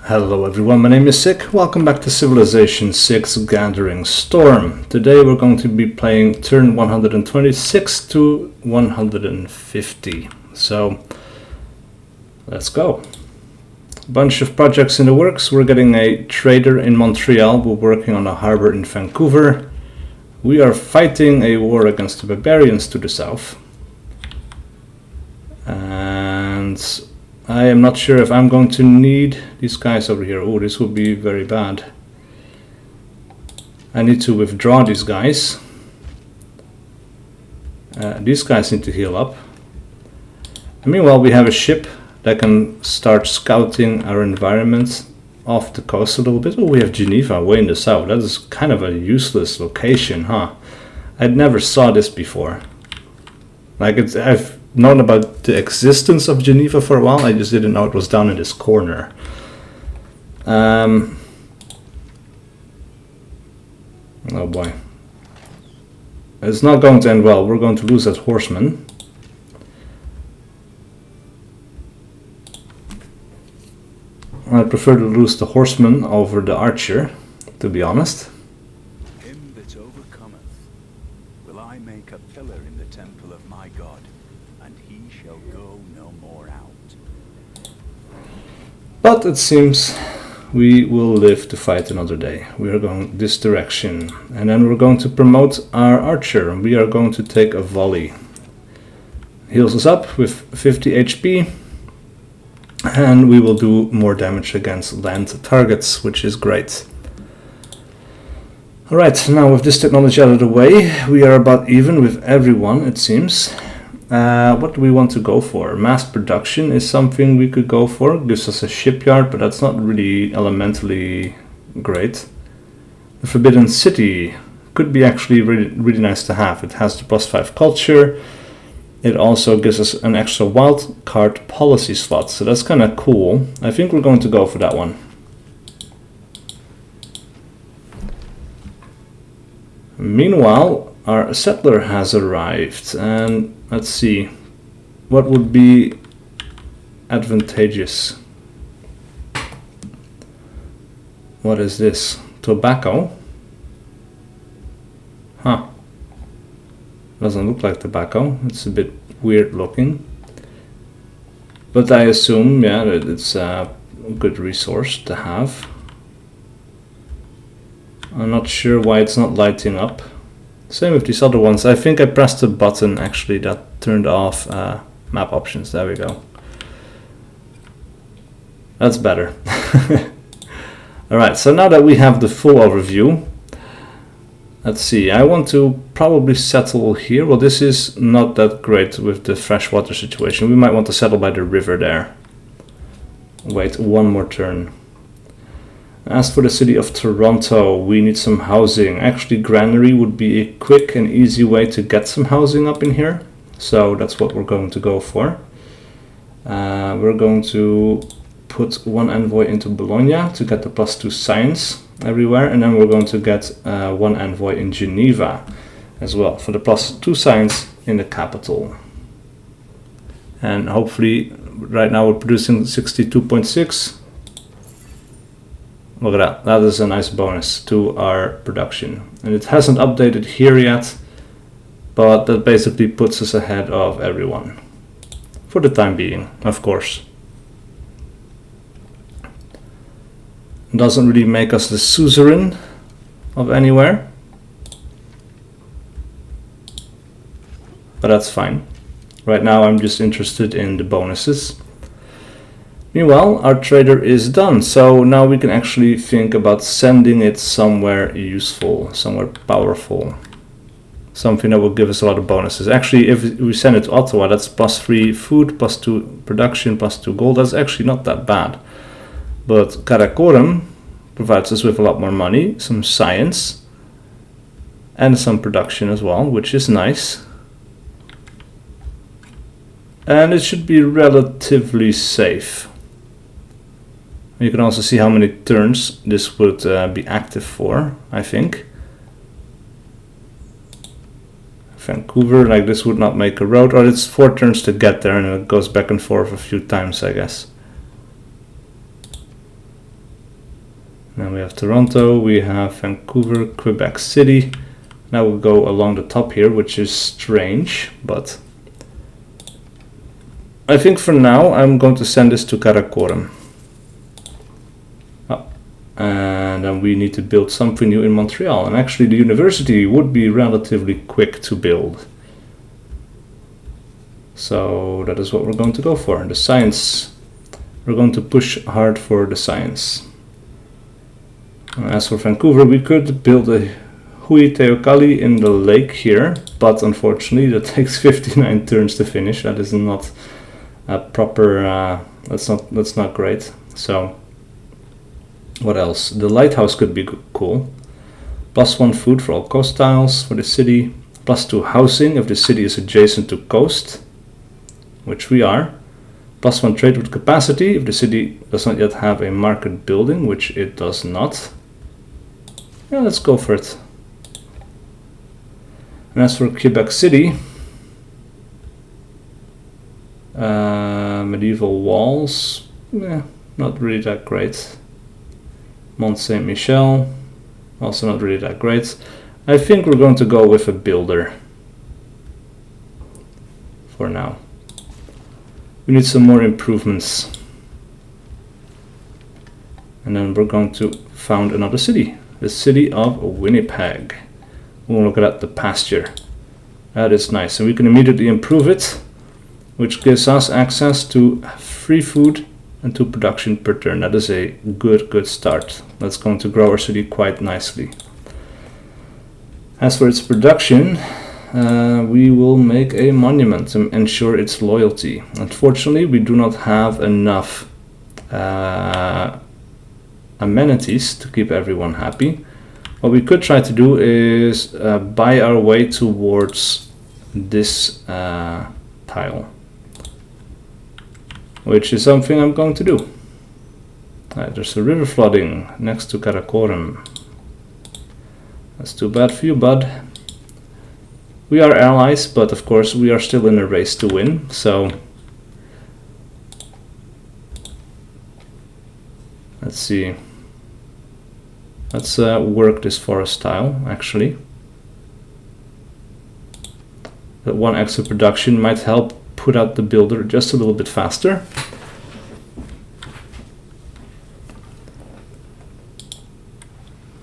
Hello everyone, my name is SiC. Welcome back to Civilization 6 Gathering Storm. Today we're going to be playing turn 126 to 150. So let's go. Bunch of projects in the works. We're getting a trader in Montreal. We're working on a harbor in Vancouver. We are fighting a war against the barbarians to the south. And I am not sure if I'm going to need these guys over here. Oh, this would be very bad. I need to withdraw these guys. These guys need to heal up. And meanwhile, we have a ship that can start scouting our environment off the coast a little bit. Oh, we have Geneva way in the south. That is kind of a useless location, huh? I'd never saw this before. Like, I've known about the existence of Geneva for a while. I just didn't know it was down in this corner. Oh boy. It's not going to end well. We're going to lose that horseman. I prefer to lose the horseman over the archer, to be honest. Him that overcometh will I make a pillar in the temple of my God, and he shall go no more out. But it seems we will live to fight another day. We are going this direction, and then we're going to promote our archer. We are going to take a volley. Heals us up with 50 HP, and we will do more damage against land targets, which is great. Alright, now with this technology out of the way, we are about even with everyone, it seems. What do we want to go for? Mass production is something we could go for. Gives us a shipyard, but that's not really elementally great. The Forbidden City could be actually really nice to have. It has the +5 culture. It also gives us an extra wild card policy slot, so that's kind of cool. I think we're going to go for that one. Meanwhile, our settler has arrived, and let's see, what would be advantageous? What is this? Tobacco? Huh. Doesn't look like tobacco. It's a bit weird looking. But I assume, yeah, that it's a good resource to have. I'm not sure why it's not lighting up. Same with these other ones. I think I pressed a button actually that turned off map options. There we go. That's better. Alright, so now that we have the full overview, let's see, I want to probably settle here. Well, this is not that great with the freshwater situation. We might want to settle by the river there. Wait one more turn. As for the city of Toronto, we need some housing. Actually, granary would be a quick and easy way to get some housing up in here. So that's what we're going to go for. We're going to put one envoy into Bologna to get the +2 science everywhere, and then we're going to get one envoy in Geneva as well for the +2 science in the capital. And hopefully, right now we're producing 62.6. Look at that, that is a nice bonus to our production. And it hasn't updated here yet, but that basically puts us ahead of everyone. For the time being, of course. Doesn't really make us the suzerain of anywhere, but that's fine. Right now I'm just interested in the bonuses. Meanwhile, our trader is done, so now we can actually think about sending it somewhere useful, somewhere powerful. Something that will give us a lot of bonuses. Actually, if we send it to Ottawa, that's +3 food, +2 production, +2 gold. That's actually not that bad. But Karakorum provides us with a lot more money, some science, and some production as well, which is nice. And it should be relatively safe. You can also see how many turns this would be active for, I think. Vancouver, like this would not make a road, or it's 4 turns to get there and it goes back and forth a few times, I guess. Then we have Toronto, we have Vancouver, Quebec City. Now we'll go along the top here, which is strange, but I think for now I'm going to send this to Karakoram. Oh, and then we need to build something new in Montreal. And actually the university would be relatively quick to build. So that is what we're going to go for. The science, we're going to push hard for the science. As for Vancouver, we could build a Hui Teokali in the lake here, but unfortunately that takes 59 turns to finish. That is not a proper, that's not great. So what else? The lighthouse could be cool. +1 food for all coast tiles for the city. +2 housing if the city is adjacent to coast, which we are. +1 trade with capacity if the city does not yet have a market building, which it does not. Yeah, let's go for it. And as for Quebec City, medieval walls, not really that great. Mont Saint Michel, also not really that great. I think we're going to go with a builder for now. We need some more improvements. And then we're going to found another city, the city of Winnipeg. We'll look at the pasture. That is nice, and we can immediately improve it, which gives us access to free food and to production per turn. That is a good start. That's going to grow our city quite nicely. As for its production, we will make a monument to ensure its loyalty. Unfortunately, we do not have enough amenities to keep everyone happy. What we could try to do is buy our way towards this tile, which is something I'm going to do. There's a river flooding next to Karakoram. That's too bad for you, bud. We are allies, but of course we are still in a race to win, so let's see. Let's work this forest tile, actually. That 1 extra production might help put out the builder just a little bit faster.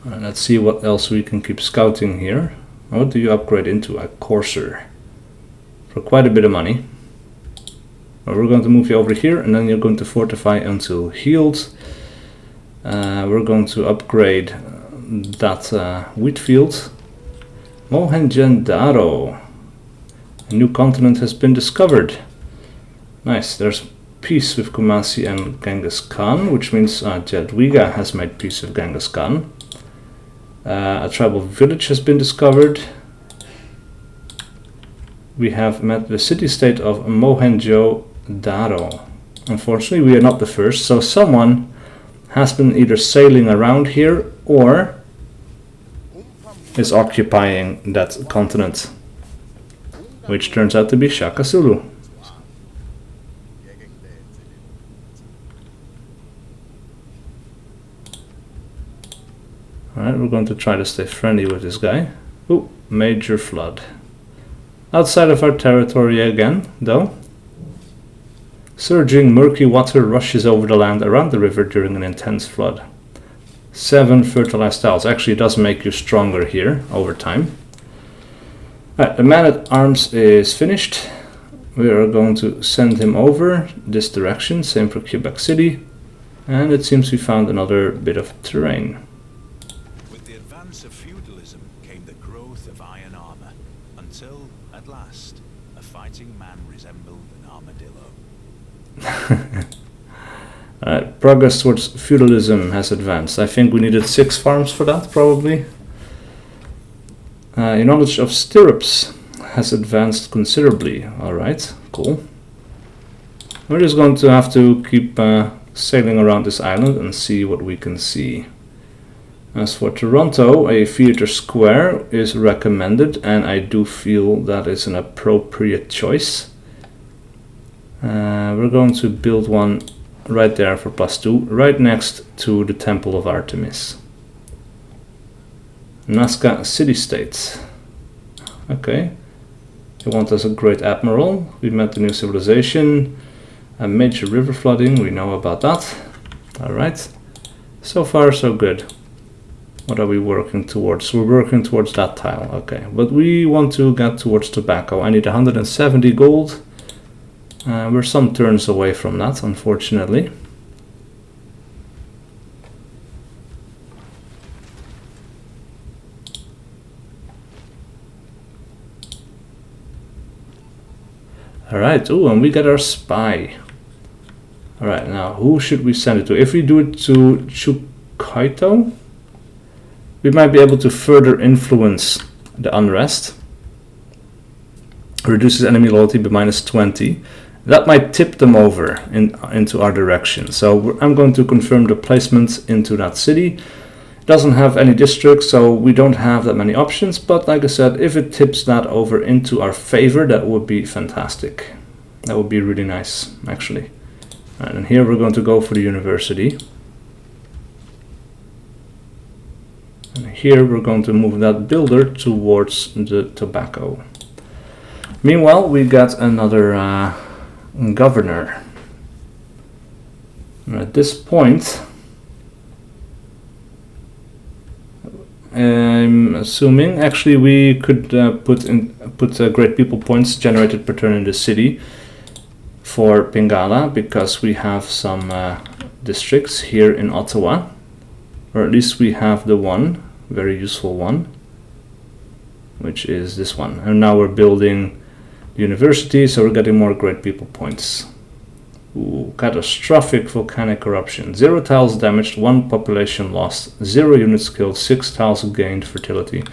And let's see what else we can keep scouting here. What do you upgrade into? A courser. For quite a bit of money. Well, we're going to move you over here, and then you're going to fortify until healed. We're going to upgrade that wheat field. Mohenjo-daro. A new continent has been discovered. Nice. There's peace with Kumasi and Genghis Khan, which means Jadwiga has made peace with Genghis Khan. A tribal village has been discovered. We have met the city-state of Mohenjo-daro. Unfortunately, we are not the first, so someone has been either sailing around here or is occupying that continent, which turns out to be Shaka Zulu. Alright, we're going to try to stay friendly with this guy. Ooh, major flood. Outside of our territory again, though. Surging murky water rushes over the land around the river during an intense flood. 7 fertilized tiles. Actually, it does make you stronger here over time. Alright, the man-at-arms is finished. We are going to send him over this direction. Same for Quebec City. And it seems we found another bit of terrain. With the advance of feudalism came the growth of iron armor, until, at last, a fighting man resembled an armadillo. Progress towards feudalism has advanced. I think we needed 6 farms for that, probably. Your knowledge of stirrups has advanced considerably. Alright, cool. We're just going to have to keep sailing around this island and see what we can see. As for Toronto, a theater square is recommended, and I do feel that is an appropriate choice. We're going to build one right there for +2, right next to the Temple of Artemis. Nazca city-state. Okay. They want us a great admiral. We met the new civilization. A major river flooding, we know about that. Alright. So far so good. What are we working towards? We're working towards that tile, okay. But we want to get towards tobacco. I need 170 gold. We're some turns away from that, unfortunately. Alright, oh, and we get our spy. Alright, now who should we send it to? If we do it to Chucuito, we might be able to further influence the unrest. Reduces enemy loyalty by -20. That might tip them over into our direction. So I'm going to confirm the placement into that city. It doesn't have any districts, so we don't have that many options. But like I said, if it tips that over into our favor, that would be fantastic. That would be really nice, actually. Right, and here we're going to go for the university. And here we're going to move that builder towards the tobacco. Meanwhile, we got another governor. And at this point, I'm assuming actually we could put great people points generated per turn in the city for Bengala, because we have some districts here in Ottawa, or at least we have the one very useful one, which is this one. And now we're building the university, so we're getting more great people points. Ooh, catastrophic volcanic eruption. 0 tiles damaged, 1 population lost, 0 units killed, 6 tiles gained fertility.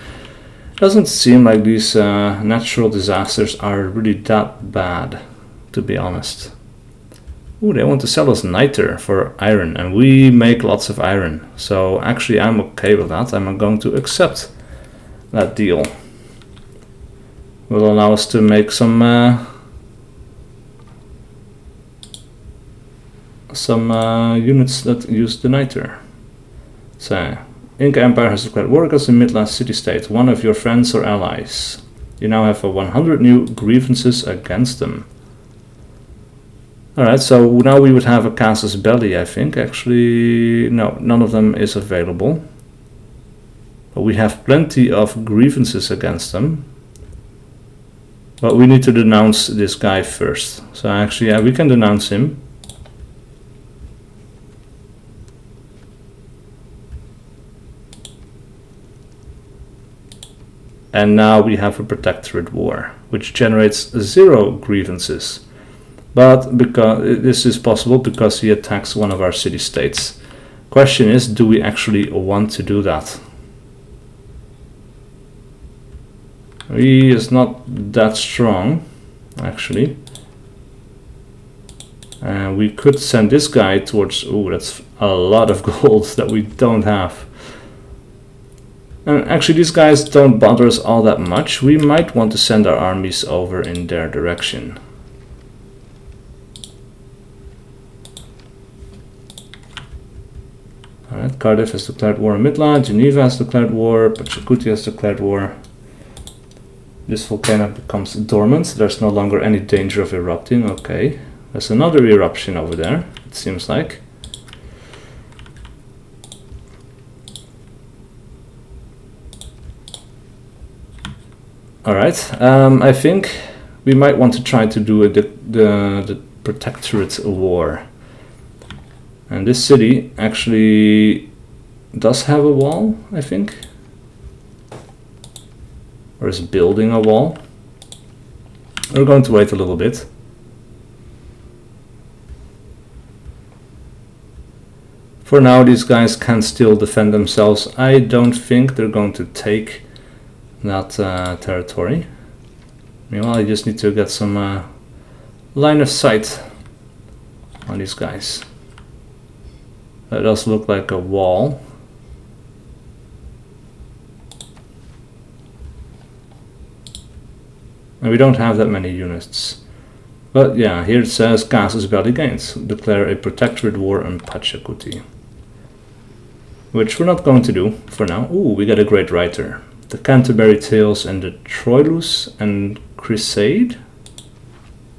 Doesn't seem like these natural disasters are really that bad, to be honest. Ooh, they want to sell us niter for iron, and we make lots of iron. So actually I'm okay with that. I'm going to accept that deal. Will allow us to make some units that use the niter. So, Inca Empire has declared war against the Midland city-state, one of your friends or allies. You now have 100 new grievances against them. Alright, so now we would have a casus belli, I think. Actually, no, none of them is available. But we have plenty of grievances against them. But we need to denounce this guy first. So actually, yeah, we can denounce him. And now we have a protectorate war, which generates 0 grievances. But because this is possible because he attacks one of our city-states. Question is, do we actually want to do that? He is not that strong, actually. We could send this guy towards... Oh, that's a lot of gold that we don't have. And actually, these guys don't bother us all that much. We might want to send our armies over in their direction. Alright, Cardiff has declared war on Midland, Geneva has declared war, but Chucuito has declared war. This volcano becomes dormant, there's no longer any danger of erupting. Okay, there's another eruption over there, it seems like. Alright, I think we might want to try to do the Protectorate War. And this city actually does have a wall, I think. Or is building a wall. We're going to wait a little bit. For now, these guys can still defend themselves. I don't think they're going to take that territory. Meanwhile, I just need to get some line of sight on these guys. That does look like a wall. And we don't have that many units. But yeah, here it says Casus Belli gains. Declare a protectorate war on Pachacuti. Which we're not going to do for now. Ooh, we got a great writer. The Canterbury Tales and the Troilus and Crusade.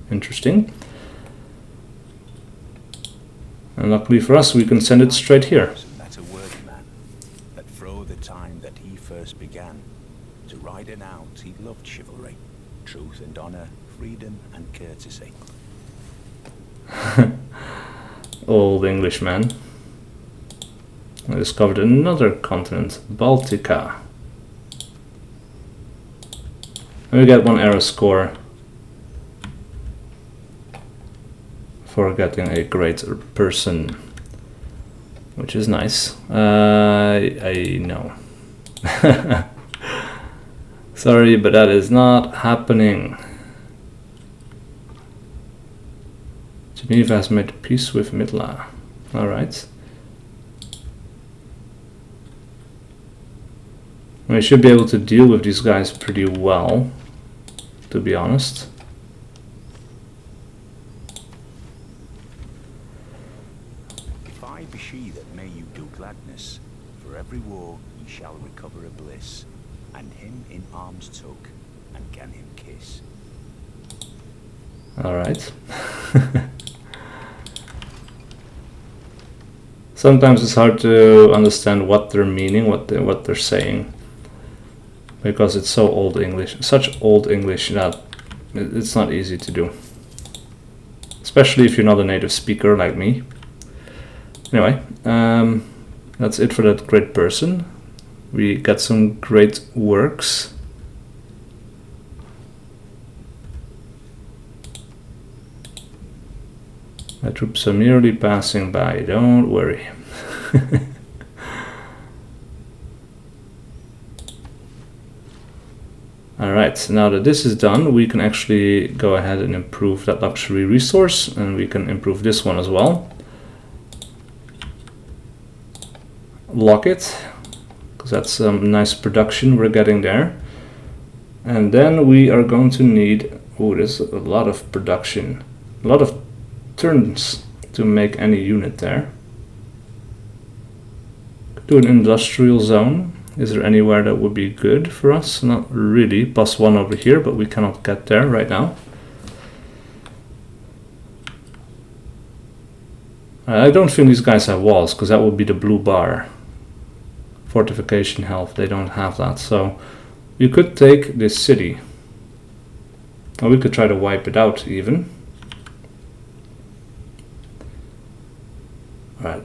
Interesting. And luckily for us, we can send it straight here. That's a word man, that fro the time that he first began. To riding out, he loved chivalry, truth and honour, freedom and courtesy. Old Englishman. I discovered another continent, Baltica. And we get 1 arrow score for getting a great person, which is nice. I know. Sorry, but that is not happening. Geneva has made peace with Midla. Alright. We should be able to deal with these guys pretty well, to be honest. If I be she that may you do gladness, for every war ye shall recover a bliss, and him in arms took, and can him kiss. Alright. Sometimes it's hard to understand what they're meaning, what they're saying, because it's so old English, such old English that it's not easy to do, especially if you're not a native speaker like me. Anyway, that's it for that great person. We got some great works. My troops are merely passing by, don't worry. Alright, now that this is done, we can actually go ahead and improve that luxury resource, and we can improve this one as well. Lock it, because that's some nice production we're getting there. And then we are going to need, oh, there's a lot of production, a lot of turns to make any unit there. Do an industrial zone. Is there anywhere that would be good for us? Not really. +1 over here, but we cannot get there right now. I don't think these guys have walls, because that would be the blue bar. Fortification health, they don't have that. So you could take this city. Or we could try to wipe it out even. Alright,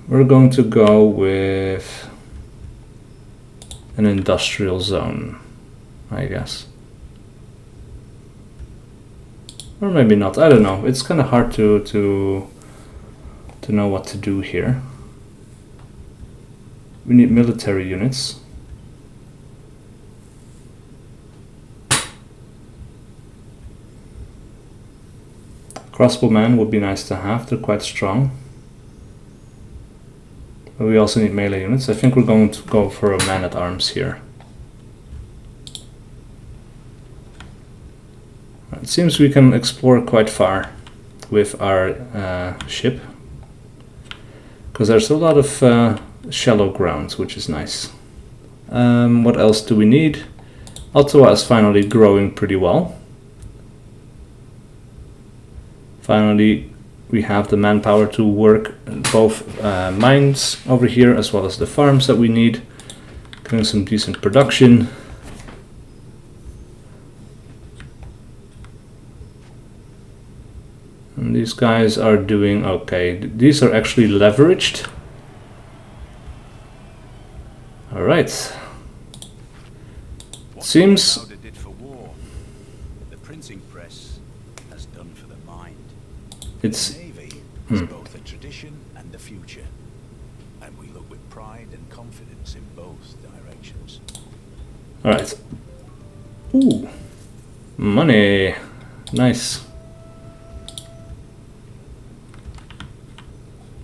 we're going to go with an industrial zone, I guess. Or maybe not, I don't know. It's kind of hard to know what to do here. We need military units. Crossbowmen would be nice to have, they're quite strong. But we also need melee units. I think we're going to go for a man-at-arms here. It seems we can explore quite far with our ship, because there's a lot of shallow ground, which is nice. What else do we need? Ottawa is finally growing pretty well. Finally, we have the manpower to work both mines over here as well as the farms that we need. Getting some decent production. And these guys are doing okay. These are actually leveraged. Alright. Seems Did for war. The printing press has done for the mind. it's Is both a tradition and a future, and we look with pride and confidence in both directions. alright. Ooh. Money. Nice.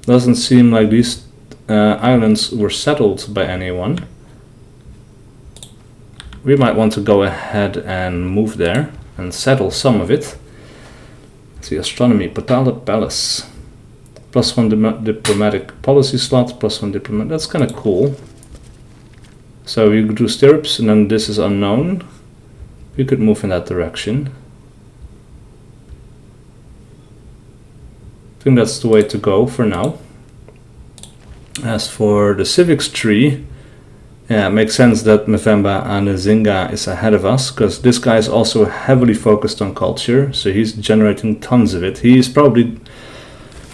Doesn't seem like these islands were settled by anyone. We might want to go ahead and move there and settle some of it. Let's see, astronomy, Patala Palace. +1 diplomatic policy slot, +1 diplomat. That's kind of cool. So you could do stirrups, and then this is unknown. We could move in that direction. I think that's the way to go for now. As for the civics tree, yeah, it makes sense that Mvemba Anazinga is ahead of us, because this guy is also heavily focused on culture, so he's generating tons of it. He's probably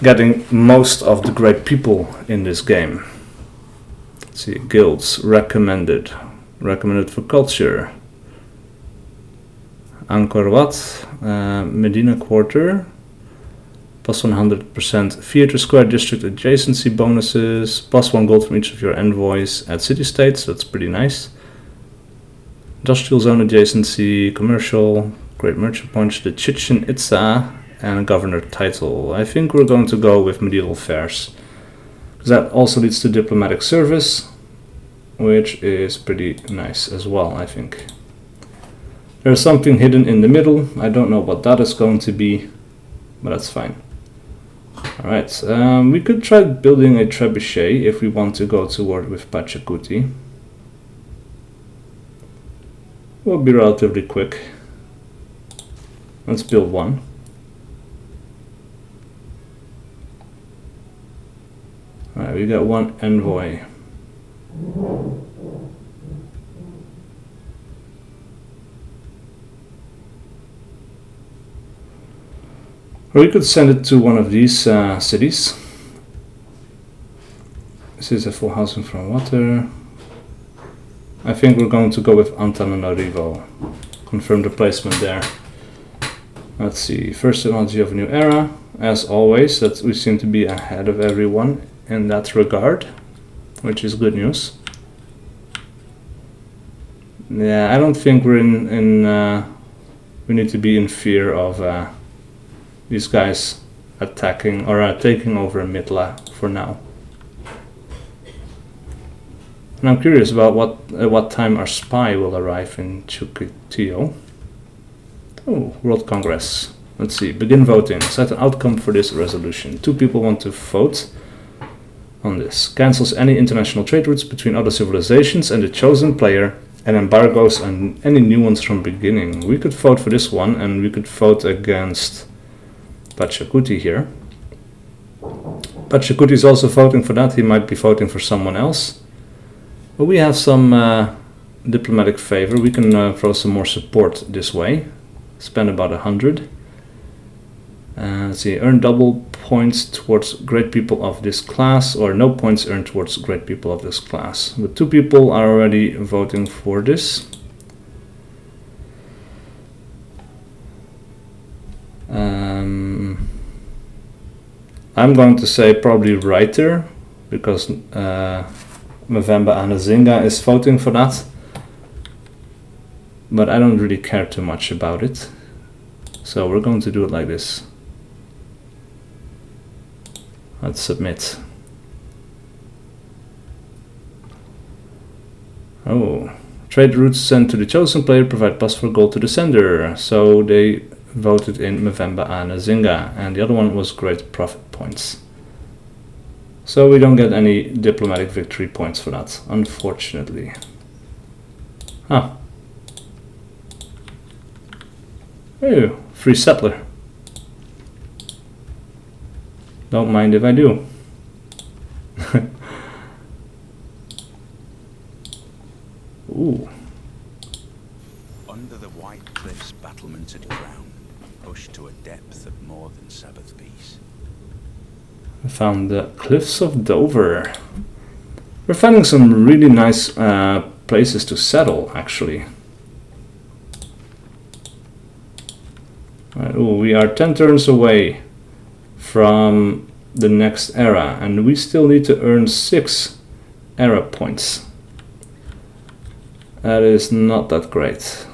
getting most of the great people in this game. Let's see, guilds, recommended for culture. Angkor Wat, Medina Quarter, +100% theater square district adjacency bonuses, +1 gold from each of your envoys at city-states, that's pretty nice. Industrial zone adjacency, commercial, great merchant punch, the Chichen Itza, and a governor title. I think we're going to go with medieval fairs, because that also leads to diplomatic service, which is pretty nice as well, I think. There's something hidden in the middle. I don't know what that is going to be, but that's fine. Alright, we could try building a trebuchet if we want to go to war with Pachacuti. Will be relatively quick. Let's build one. Alright, we got one envoy. Or we could send it to one of these cities. This is a full housing from water. I think we're going to go with Antananarivo. Confirm the placement there. Let's see, first technology of a new era. As always, that we seem to be ahead of everyone in that regard, which is good news. Yeah, I don't think we're we need to be in fear of these guys attacking or taking over Mitla for now. And I'm curious about what time our spy will arrive in Chucuito. Oh, World Congress. Let's see, begin voting. Set an outcome for this resolution. 2 people want to vote on this. Cancels any international trade routes between other civilizations and the chosen player, and embargoes on any new ones from beginning. We could vote for this one, and we could vote against Pachacuti here. Pachacuti is also voting for that. He might be voting for someone else. But we have some diplomatic favor. We can throw some more support this way. Spend about 100. Let's see, earn double points towards great people of this class, or no points earned towards great people of this class. But 2 people are already voting for this. I'm going to say probably writer, because Mvemba Anazinga is voting for that. But I don't really care too much about it. So we're going to do it like this. Let's submit. Oh, trade routes sent to the chosen player provide +4 gold to the sender. So they voted in Mvemba Anazinga, and the other one was great profit points. So we don't get any diplomatic victory points for that, unfortunately. Huh. Oh, free settler. Don't mind if I do. Ooh. Under the white cliffs battlemented ground, pushed to a depth of more than Sabbath peace. I found the cliffs of Dover. We're finding some really nice places to settle, actually. Right, ooh, we are 10 turns away from the next era, and we still need to earn 6 era points. That is not that great.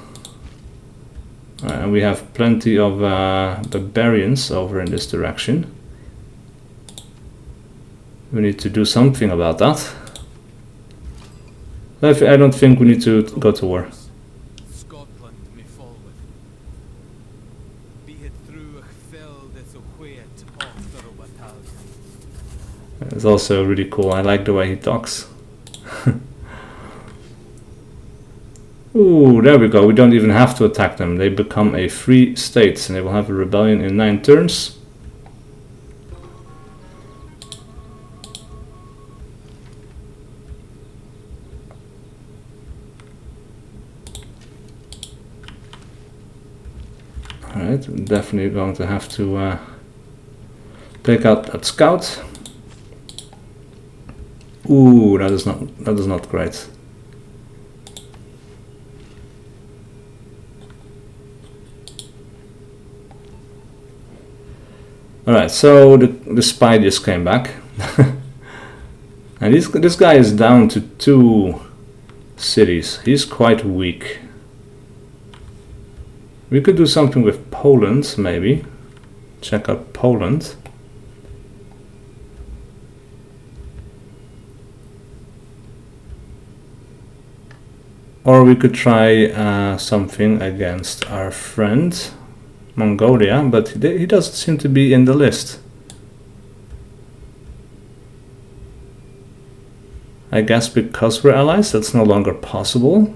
We have plenty of barbarians over in this direction. We need to do something about that. I don't think we need to go to war. Scotland may fall with. Be It's also really cool. I like the way he talks. Ooh, there we go. We don't even have to attack them. They become a free state and they will have a rebellion in 9 turns. Alright, we're definitely going to have to take out that scout. Ooh, that is not great. Alright, so the spy just came back. And this guy is down to 2 cities. He's quite weak. We could do something with Poland, maybe. Check out Poland. Or we could try something against our friend Mongolia, but he doesn't seem to be in the list. I guess because we're allies, that's no longer possible.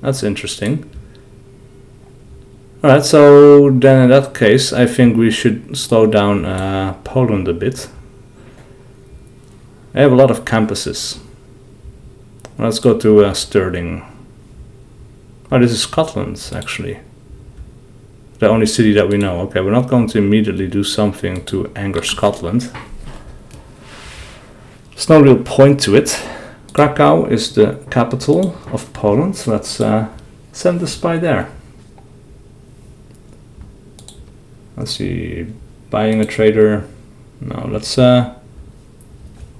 That's interesting. Alright, so then in that case, I think we should slow down Poland a bit. I have a lot of campuses. Let's go to Stirling. Oh, this is Scotland, actually. The only city that we know. Okay, we're not going to immediately do something to anger Scotland. There's no real point to it. Krakow is the capital of Poland. Let's send the spy there. Let's see, buying a trader. No, let's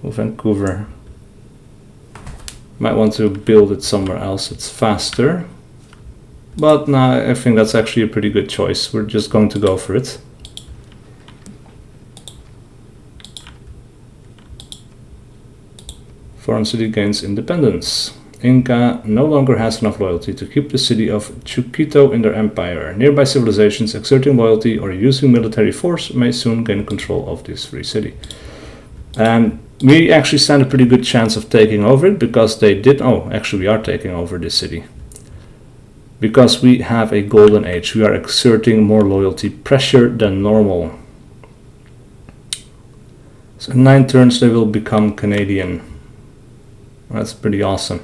Vancouver. Might want to build it somewhere else. It's faster. But no, I think that's actually a pretty good choice. We're just going to go for it. Foreign city gains independence. Inca no longer has enough loyalty to keep the city of Chucuito in their empire. Nearby civilizations exerting loyalty or using military force may soon gain control of this free city. And we actually stand a pretty good chance of taking over it because they did. Oh, actually, we are taking over this city. Because we have a golden age, we are exerting more loyalty pressure than normal. So in 9 turns they will become Canadian. That's pretty awesome.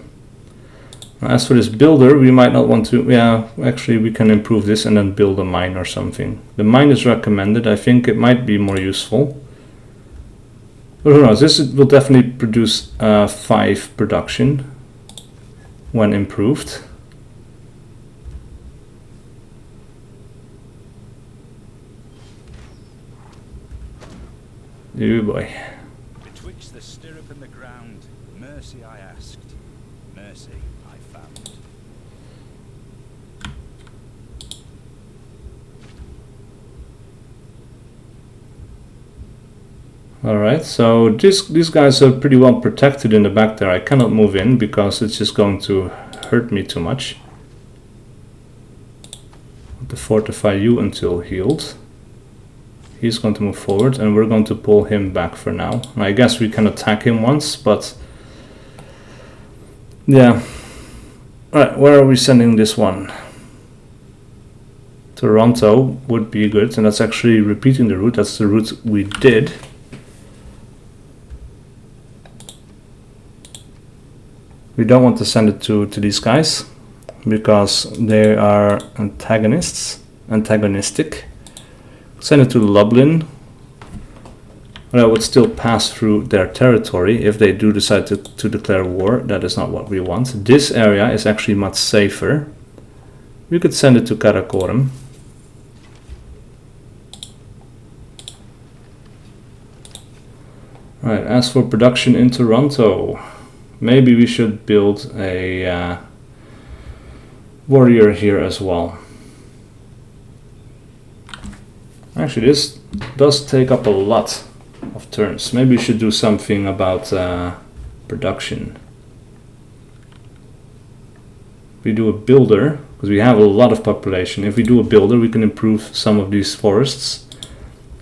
As for this builder, we might not want to. Yeah, actually we can improve this and then build a mine or something. The mine is recommended. I think it might be more useful. But who knows, this will definitely produce 5 production when improved. Oh boy. Betwixt the stirrup and the ground, mercy I asked, mercy I found. Alright, so these guys are pretty well protected in the back there. I cannot move in because it's just going to hurt me too much. To fortify you until healed. He's going to move forward and we're going to pull him back for now. I guess we can attack him once, but yeah. Alright, where are we sending this one? Toronto would be good, and that's actually repeating the route. That's the route we did. We don't want to send it to these guys because they are antagonistic. Send it to Lublin. That would still pass through their territory if they do decide to declare war. That is not what we want. This area is actually much safer. We could send it to Karakorum. Right, as for production in Toronto, maybe we should build a warrior here as well. Actually, this does take up a lot of turns. Maybe we should do something about production. We do a builder, because we have a lot of population. If we do a builder, we can improve some of these forests,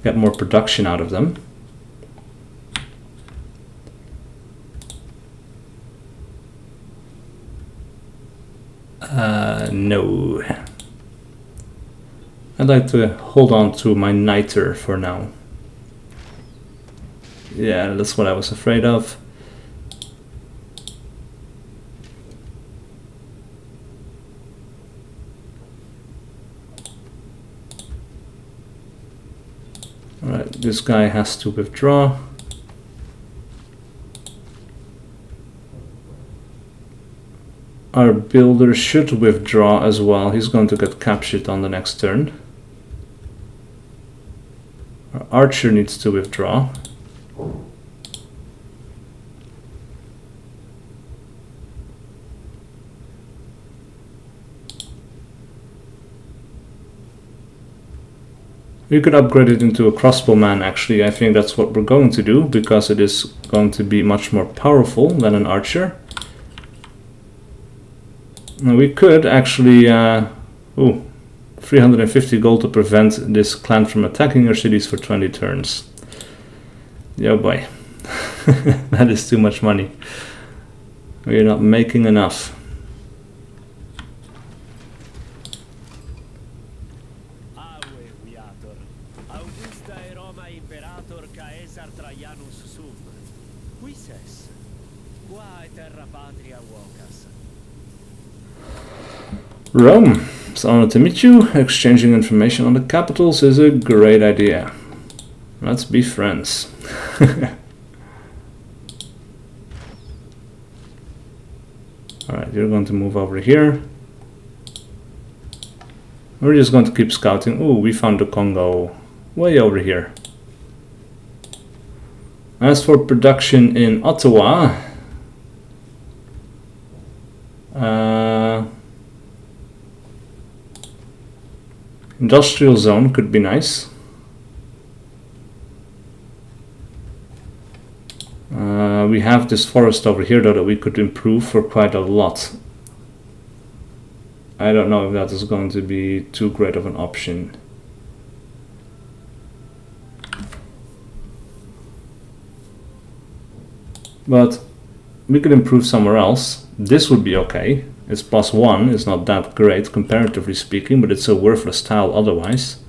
get more production out of them. No. I'd like to hold on to my niter for now. Yeah, that's what I was afraid of. Alright, this guy has to withdraw. Our builder should withdraw as well. He's going to get captured on the next turn. Our archer needs to withdraw. We could upgrade it into a crossbowman actually. I think that's what we're going to do, because it is going to be much more powerful than an archer. Now we could actually, 350 gold to prevent this clan from attacking our cities for 20 turns. Yeah, boy. That is too much money. We're not making enough. Rome, it's an honor to meet you. Exchanging information on the capitals is a great idea. Let's be friends. Alright, you're going to move over here. We're just going to keep scouting. Oh, we found the Congo way over here. As for production in Ottawa, industrial zone could be nice. We have this forest over here though that we could improve for quite a lot. I don't know if that is going to be too great of an option. But we could improve somewhere else. This would be okay. It's +1, it's not that great comparatively speaking, but it's a worthless tile otherwise.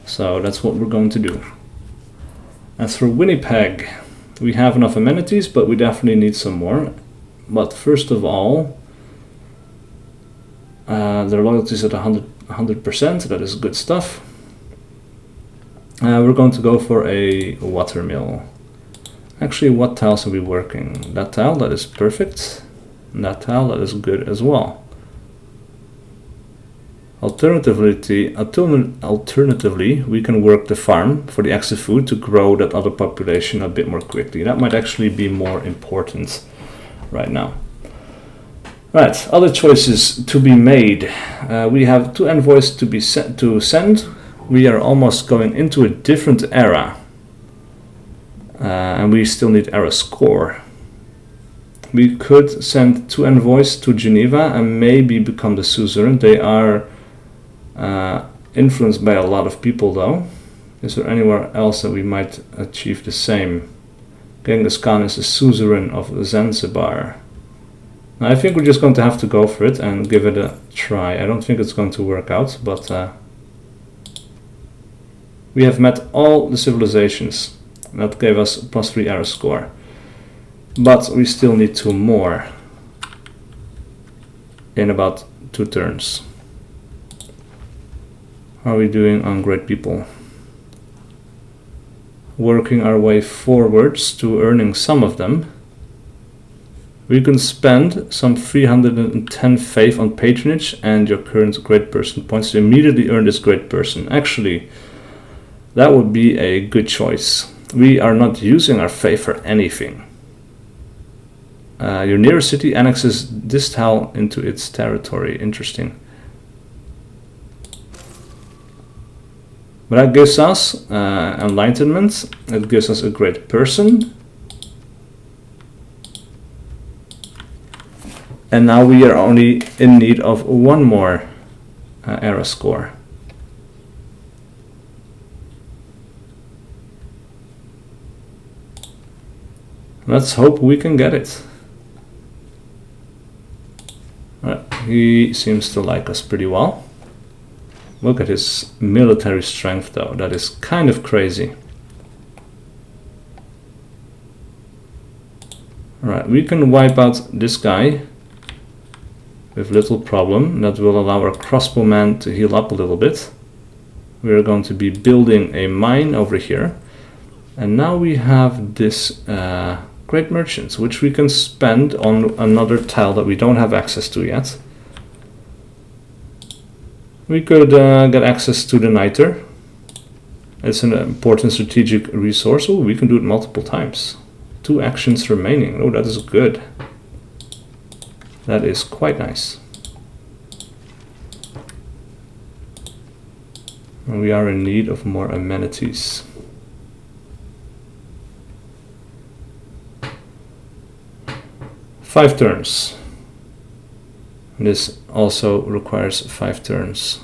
So that's what we're going to do. As for Winnipeg, we have enough amenities, but we definitely need some more. But first of all, their loyalty is at 100%, that is good stuff. We're going to go for a watermill. Actually, what tiles are we working? That tile, that is perfect. And that tile, that is good as well. Alternatively, we can work the farm for the extra food to grow that other population a bit more quickly. That might actually be more important right now. Right, other choices to be made. We have 2 envoys to be send. We are almost going into a different era. And we still need era score. We could send 2 envoys to Geneva and maybe become the suzerain. They are influenced by a lot of people though. Is there anywhere else that we might achieve the same? Genghis Khan is the suzerain of Zanzibar. Now, I think we're just going to have to go for it and give it a try. I don't think it's going to work out, but we have met all the civilizations. That gave us +3 era score. But we still need 2 more in about 2 turns. How are we doing on great people? Working our way forwards to earning some of them. We can spend some 310 faith on patronage and your current great person points to immediately earn this great person. Actually, that would be a good choice. We are not using our faith for anything. Your nearest city annexes this tile into its territory. Interesting. But that gives us enlightenment. It gives us a great person. And now we are only in need of one more era score. Let's hope we can get it. He seems to like us pretty well. Look at his military strength though, that is kind of crazy. Alright, we can wipe out this guy with little problem. That will allow our crossbowman to heal up a little bit. We're going to be building a mine over here. And now we have this great merchant, which we can spend on another tile that we don't have access to yet. We could get access to the niter. It's an important strategic resource. Oh, we can do it multiple times. 2 actions remaining. Oh, that is good. That is quite nice. And we are in need of more amenities. Five turns. This also requires 5 turns.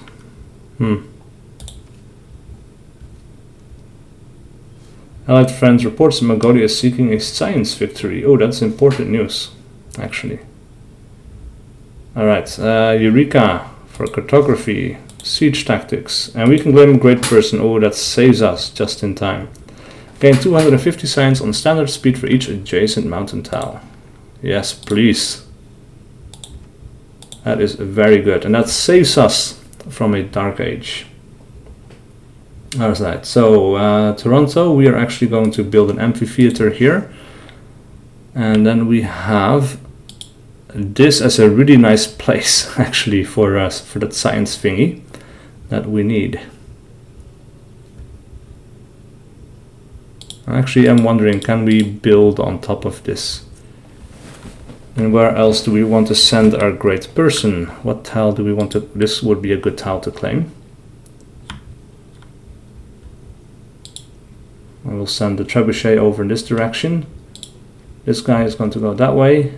Allied friends reports Mongolia is seeking a science victory. Oh, that's important news, actually. Alright, Eureka for cartography, siege tactics, and we can claim great person. Oh, that saves us just in time. Gain 250 science on standard speed for each adjacent mountain tile. Yes, please. That is very good, and that saves us from a dark age. Alright, so Toronto, we are actually going to build an amphitheater here. And then we have this as a really nice place, actually, for us, for that science thingy that we need. Actually, I'm wondering, can we build on top of this? And where else do we want to send our great person? What tile do we want to... This would be a good tile to claim. I will send the trebuchet over in this direction. This guy is going to go that way.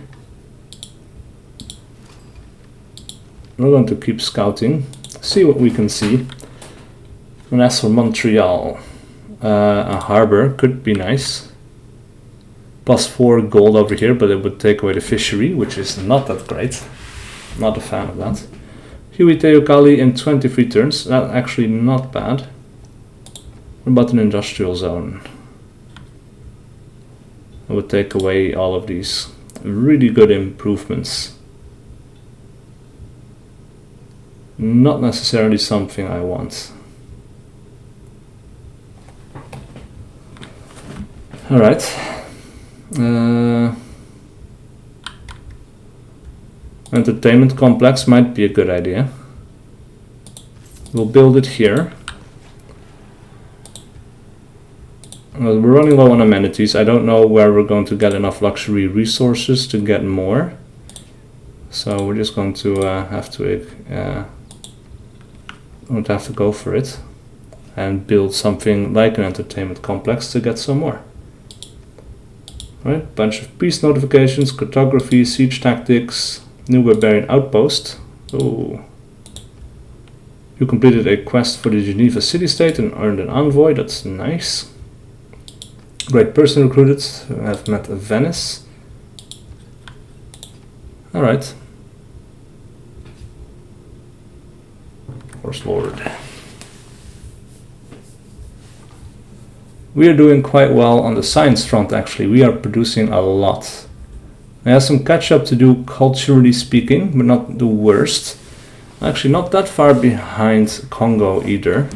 We're going to keep scouting, see what we can see. And as for Montreal, a harbor could be nice. +4 gold over here, but it would take away the fishery, which is not that great. Not a fan of that. Huey Teocali in 23 turns. That's actually not bad. What about an industrial zone? It would take away all of these really good improvements. Not necessarily something I want. Alright. Entertainment complex might be a good idea. We'll build it here. Well, we're running low on amenities. I don't know where we're going to get enough luxury resources to get more. So we're just going to have to go for it and build something like an entertainment complex to get some more. Right, bunch of peace notifications, cartography, siege tactics, new barbarian outpost. Oh, you completed a quest for the Geneva city-state and earned an envoy. That's nice. Great person recruited. I've met Venice. All right. Horse Lord. We are doing quite well on the science front, actually. We are producing a lot. I have some catch up to do culturally speaking, but not the worst. Actually, not that far behind Congo either.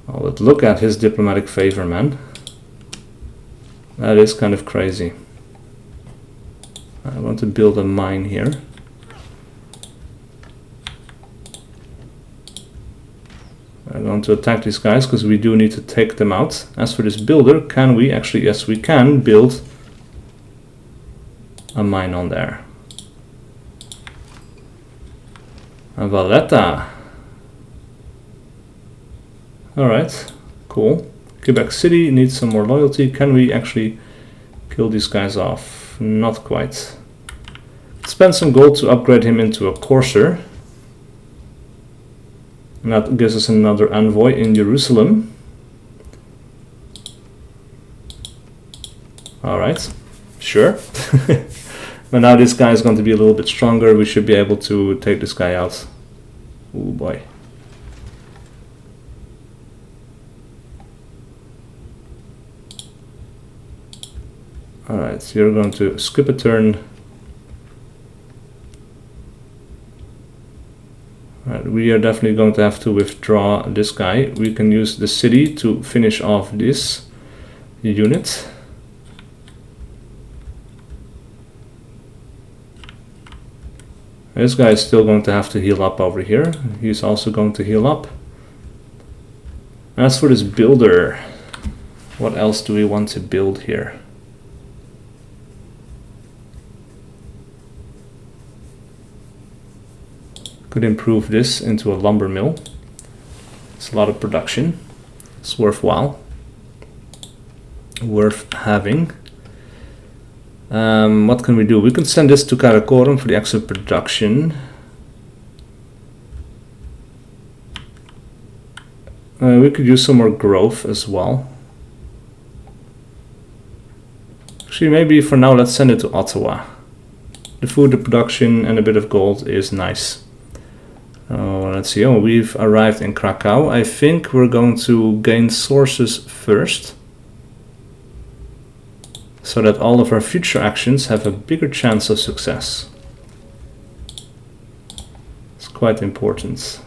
Oh, but look at his diplomatic favor, man. That is kind of crazy. I want to build a mine here. I'm going to attack these guys because we do need to take them out. As for this builder, can we actually, yes we can build a mine on there. A Valletta. Alright, cool. Quebec City needs some more loyalty. Can we actually kill these guys off? Not quite. Spend some gold to upgrade him into a courser. And that gives us another envoy in Jerusalem. Alright, sure. But now this guy is going to be a little bit stronger. We should be able to take this guy out. Oh boy. Alright, so you're going to skip a turn. Alright, we are definitely going to have to withdraw this guy. We can use the city to finish off this unit. This guy is still going to have to heal up over here. He's also going to heal up. As for this builder, what else do we want to build here? Could improve this into a lumber mill. It's a lot of production. It's worthwhile. Worth having. What can we do? We can send this to Karakorum for the extra production. We could use some more growth as well. Actually, maybe for now let's send it to Ottawa. The food, the production, and a bit of gold is nice. Let's see. Oh, we've arrived in Krakow. I think we're going to gain sources first, so that all of our future actions have a bigger chance of success. It's quite important.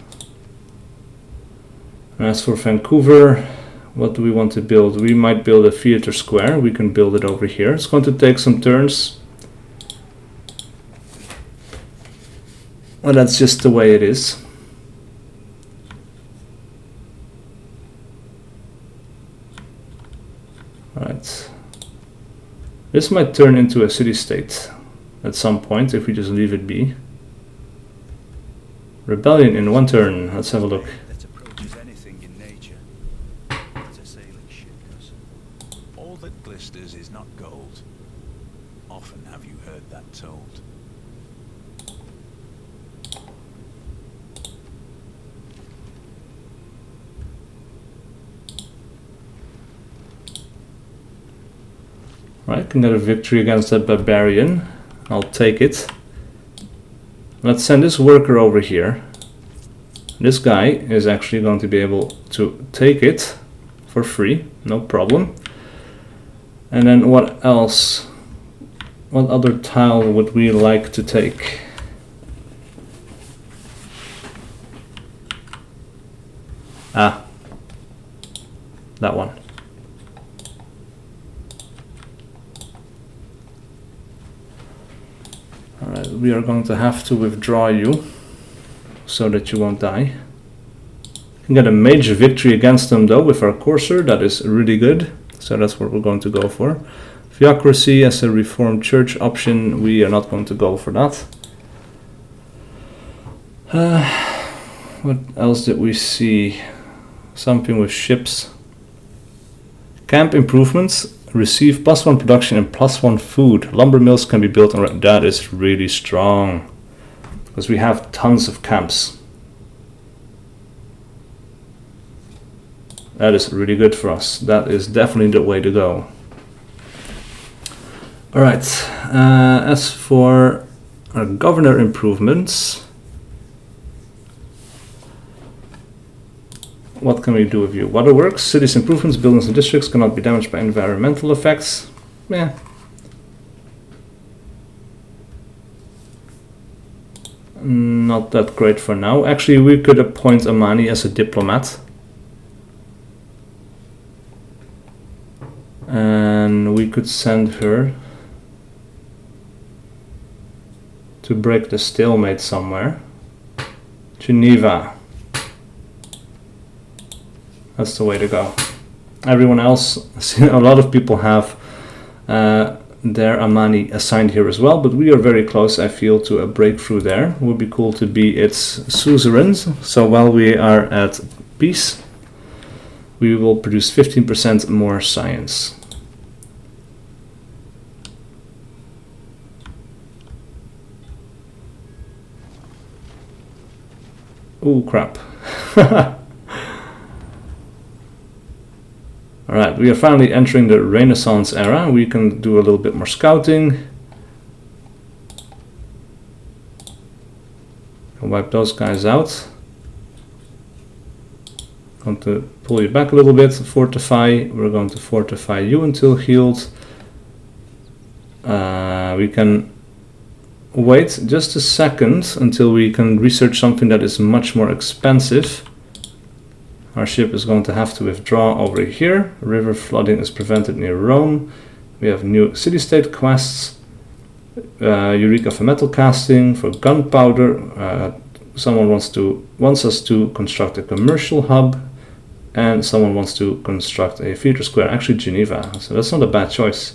And as for Vancouver, what do we want to build? We might build a theater square. We can build it over here. It's going to take some turns. Well, that's just the way it is. Alright. This might turn into a city-state at some point if we just leave it be. Rebellion in one turn. Let's have a look. That approaches anything in nature. As a sailing ship does. All that glisters is not gold. Often have you heard that told. Right, can get a victory against that barbarian. I'll take it. Let's send this worker over here. This guy is actually going to be able to take it for free, no problem. And then what else? What other tile would we like to take? Ah, that one. Alright, we are going to have to withdraw you so that you won't die. We can get a major victory against them though with our courser. That is really good. So that's what we're going to go for. Theocracy as a reformed church option, we are not going to go for that. What else did we see? Something with ships. Camp improvements. Receive +1 production and +1 food. Lumber mills can be built on. That is really strong. Because we have tons of camps. That is really good for us. That is definitely the way to go. Alright. As for our governor improvements. What can we do with you? Waterworks, cities improvements, buildings and districts cannot be damaged by environmental effects. Yeah. Not that great for now. Actually, we could appoint Amani as a diplomat. And we could send her to break the stalemate somewhere. Geneva. That's the way to go. Everyone else, a lot of people have their Amani assigned here as well, but we are very close, I feel, to a breakthrough there. It would be cool to be its suzerains. So while we are at peace, we will produce 15% more science. Oh crap. Alright, we are finally entering the Renaissance era. We can do a little bit more scouting. I'll wipe those guys out. Going to pull you back a little bit, fortify. We're going to fortify you until healed. We can wait just a second until we can research something that is much more expensive. Our ship is going to have to withdraw over here. River flooding is prevented near Rome. We have new city-state quests. Eureka for metal casting, for gunpowder. Someone wants us to construct a commercial hub, and someone wants to construct a theater square. Actually, Geneva. So that's not a bad choice.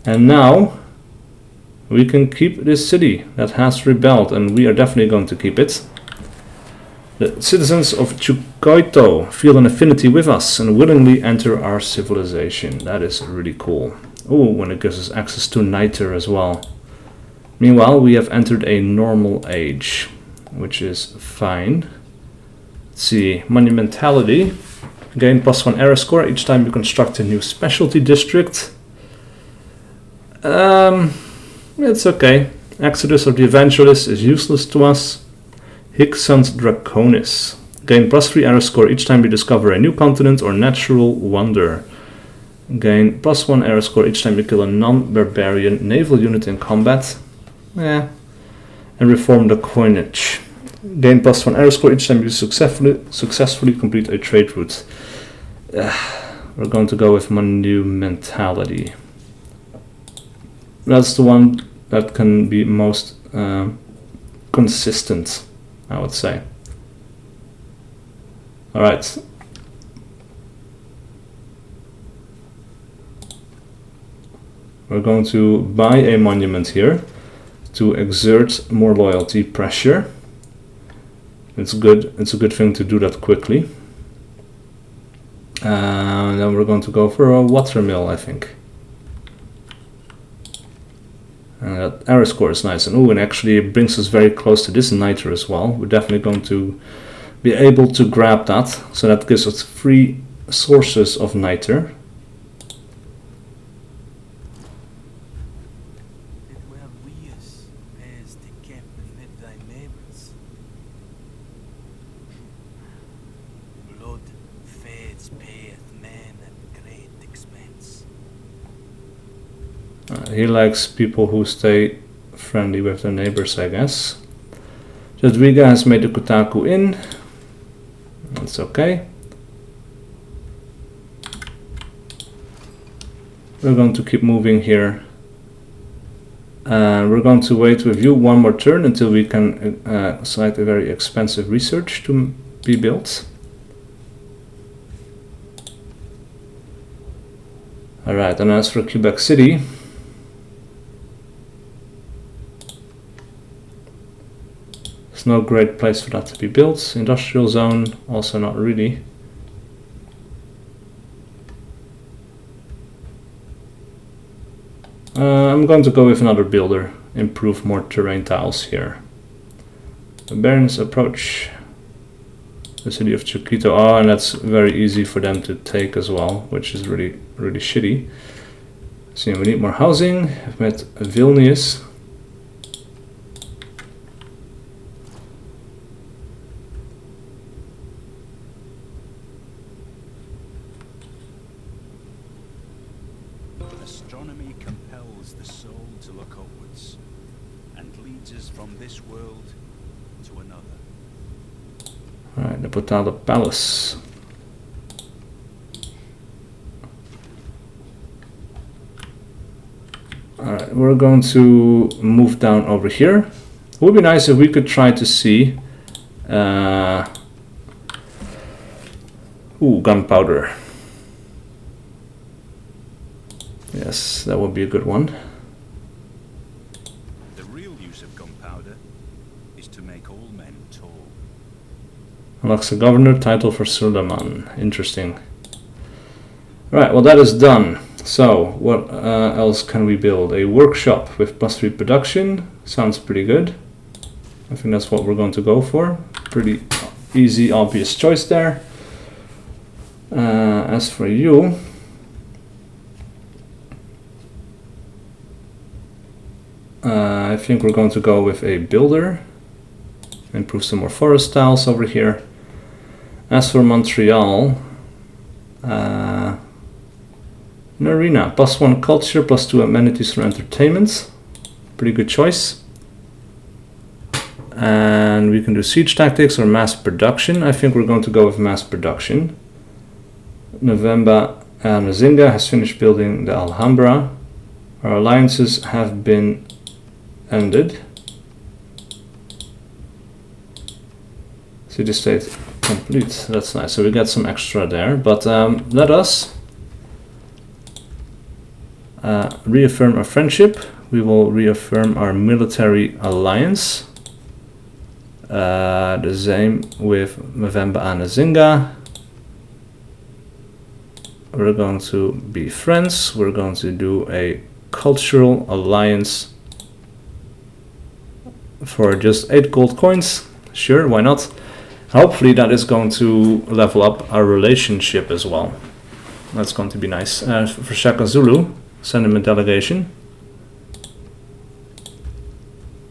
And now we can keep this city that has rebelled, and we are definitely going to keep it. The citizens of Chucuito feel an affinity with us and willingly enter our civilization. That is really cool. Oh, and it gives us access to niter as well. Meanwhile, we have entered a normal age, which is fine. Let's see, monumentality. Gain +1 era score each time you construct a new specialty district. It's okay. Exodus of the Evangelist is useless to us. Hickson's Draconis. Gain +3 era score each time you discover a new continent or natural wonder. Gain +1 era score each time you kill a non-barbarian naval unit in combat. And reform the coinage. Gain +1 era score each time you successfully complete a trade route. We're going to go with monumentality. That's the one that can be most consistent, I would say. Alright. We're going to buy a monument here to exert more loyalty pressure. It's good. It's a good thing to do that quickly. And then we're going to go for a water mill, I think. And that error score is nice. And actually it brings us very close to this niter as well. We're definitely going to be able to grab that. So that gives us 3 sources of niter. He likes people who stay friendly with their neighbors, I guess. Jadwiga has made the Kotaku Inn. That's okay. We're going to keep moving here. We're going to wait with you one more turn until we can select a very expensive research to be built. Alright, and as for Quebec City, it's no great place for that to be built. Industrial zone, also not really. I'm going to go with another builder, improve more terrain tiles here. The Barons approach the city of Chucuito. Oh, and that's very easy for them to take as well, which is really shitty. So we need more housing. I've met Vilnius. Astronomy compels the soul to look upwards and leads us from this world to another. Alright, the Potala Palace. Alright, we're going to move down over here. It would be nice if we could try to see gunpowder. Yes, that would be a good one. The real use of gunpowder is to make all men tall. Unlocks a governor title for Suleiman. Interesting. Right, well that is done. So, what else can we build? A workshop with +3 production. Sounds pretty good. I think that's what we're going to go for. Pretty easy, obvious choice there. As for you, I think we're going to go with a builder. Improve some more forest tiles over here. As for Montreal, an arena, +1 culture, +2 amenities for entertainment. Pretty good choice. And we can do siege tactics or mass production. I think we're going to go with mass production. November Nzinga has finished building the Alhambra. Our alliances have been ended. City state complete. That's nice. So we got some extra there. But let us reaffirm our friendship. We will reaffirm our military alliance. The same with Movember and Nzinga. We're going to be friends. We're going to do a cultural alliance for just 8 gold coins. Sure, why not? Hopefully that is going to level up our relationship as well. That's going to be nice. For Shaka Zulu, send him a delegation.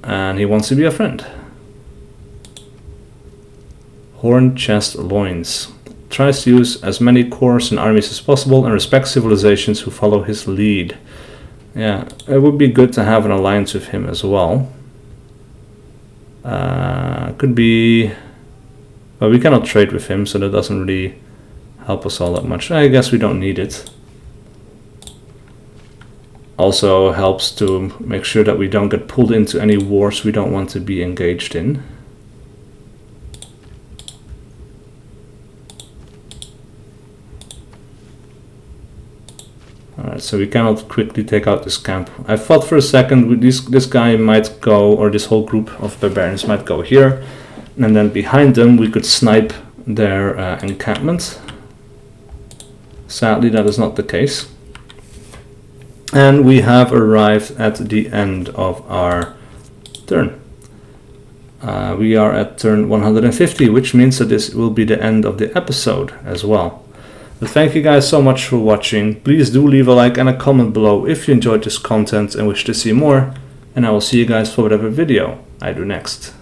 And he wants to be a friend. Horn, chest, loins. Tries to use as many corps and armies as possible and respects civilizations who follow his lead. Yeah, it would be good to have an alliance with him as well. Could be... Well, we cannot trade with him, so that doesn't really help us all that much. I guess we don't need it. Also helps to make sure that we don't get pulled into any wars we don't want to be engaged in. Alright, so we cannot quickly take out this camp. I thought for a second this guy might go, or this whole group of barbarians might go here, and then behind them we could snipe their encampment. Sadly, that is not the case. And we have arrived at the end of our turn. We are at turn 150, which means that this will be the end of the episode as well. But thank you guys so much for watching. Please do leave a like and a comment below if you enjoyed this content and wish to see more. And I will see you guys for whatever video I do next.